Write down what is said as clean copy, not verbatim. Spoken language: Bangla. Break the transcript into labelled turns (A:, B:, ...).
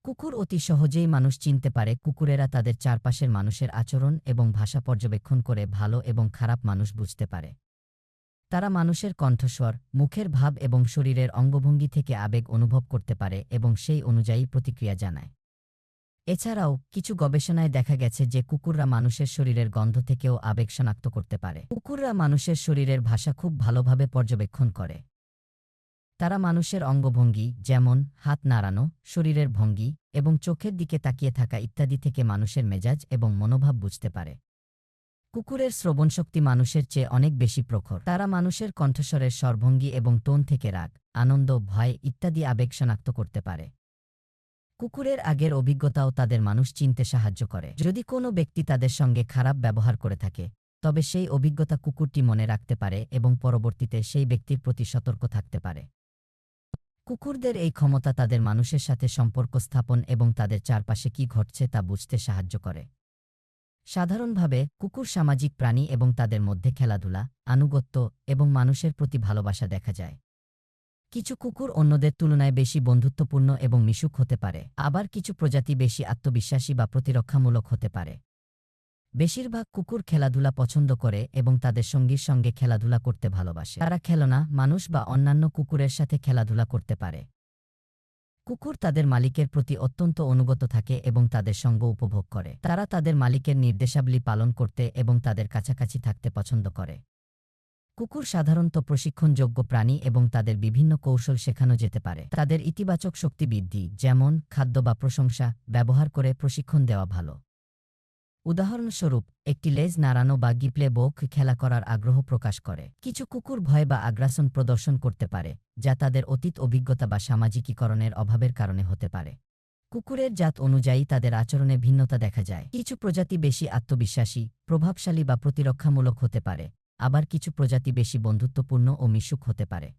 A: কুকুর অতি সহজেই মানুষ চিনতে পারে। কুকুরেরা তাদের চারপাশের মানুষের আচরণ এবং ভাষা পর্যবেক্ষণ করে ভালো এবং খারাপ মানুষ বুঝতে পারে। তারা মানুষের কণ্ঠস্বর, মুখের ভাব এবং শরীরের অঙ্গভঙ্গি থেকে আবেগ অনুভব করতে পারে এবং সেই অনুযায়ী প্রতিক্রিয়া জানায়। এছাড়াও কিছু গবেষণায় দেখা গেছে যে কুকুররা মানুষের শরীরের গন্ধ থেকেও আবেগ শনাক্ত করতে পারে। কুকুররা মানুষের শরীরের ভাষা খুব ভালোভাবে পর্যবেক্ষণ করে। তারা মানুষের অঙ্গভঙ্গি, যেমন হাত নাড়ানো, শরীরের ভঙ্গি এবং চোখের দিকে তাকিয়ে থাকা ইত্যাদি থেকে মানুষের মেজাজ এবং মনোভাব বুঝতে পারে। কুকুরের শ্রবণশক্তি মানুষের চেয়ে অনেক বেশি প্রখর। তারা মানুষের কণ্ঠস্বরের স্বরভঙ্গি এবং টোন থেকে রাগ, আনন্দ, ভয় ইত্যাদি আবেগ শনাক্ত করতে পারে। কুকুরের আগের অভিজ্ঞতাও তাদের মানুষ চিনতে সাহায্য করে। যদি কোনো ব্যক্তি তাদের সঙ্গে খারাপ ব্যবহার করে থাকে, তবে সেই অভিজ্ঞতা কুকুরটি মনে রাখতে পারে এবং পরবর্তীতে সেই ব্যক্তির প্রতি সতর্ক থাকতে পারে। কুকুরদের এই ক্ষমতা তাদের মানুষের সাথে সম্পর্ক স্থাপন এবং তাদের চারপাশে কী ঘটছে তা বুঝতে সাহায্য করে। সাধারণভাবে কুকুর সামাজিক প্রাণী এবং তাদের মধ্যে খেলাধুলা, আনুগত্য এবং মানুষের প্রতি ভালোবাসা দেখা যায়। কিছু কুকুর অন্যদের তুলনায় বেশি বন্ধুত্বপূর্ণ এবং মিশুক হতে পারে, আবার কিছু প্রজাতি বেশি আত্মবিশ্বাসী বা প্রতিরক্ষামূলক হতে পারে। বেশিরভাগ কুকুর খেলাধুলা পছন্দ করে এবং তাদের সঙ্গীর সঙ্গে খেলাধুলা করতে ভালোবাসে। তারা খেলনা, মানুষ বা অন্যান্য কুকুরের সাথে খেলাধুলা করতে পারে। কুকুর তাদের মালিকের প্রতি অত্যন্ত অনুগত থাকে এবং তাদের সঙ্গ উপভোগ করে। তারা তাদের মালিকের নির্দেশাবলী পালন করতে এবং তাদের কাছাকাছি থাকতে পছন্দ করে। কুকুর সাধারণত প্রশিক্ষণযোগ্য প্রাণী এবং তাদের বিভিন্ন কৌশল শেখানো যেতে পারে। তাদের ইতিবাচক শক্তি বৃদ্ধি, যেমন খাদ্য বা প্রশংসা, ব্যবহার করে প্রশিক্ষণ দেওয়া ভালো। উদাহরণস্বরূপ, একটি লেজ নাড়ানো বা গিপলে বোক খেলা করার আগ্রহ প্রকাশ করে। কিছু কুকুর ভয় বা আগ্রাসন প্রদর্শন করতে পারে, যা তাদের অতীত অভিজ্ঞতা বা সামাজিকীকরণের অভাবের কারণে হতে পারে। কুকুরের জাত অনুযায়ী তাদের আচরণে ভিন্নতা দেখা যায়। কিছু প্রজাতি বেশি আত্মবিশ্বাসী, প্রভাবশালী বা প্রতিরক্ষামূলক হতে পারে, আবার কিছু প্রজাতি বেশি বন্ধুত্বপূর্ণ ও মিশুক হতে পারে।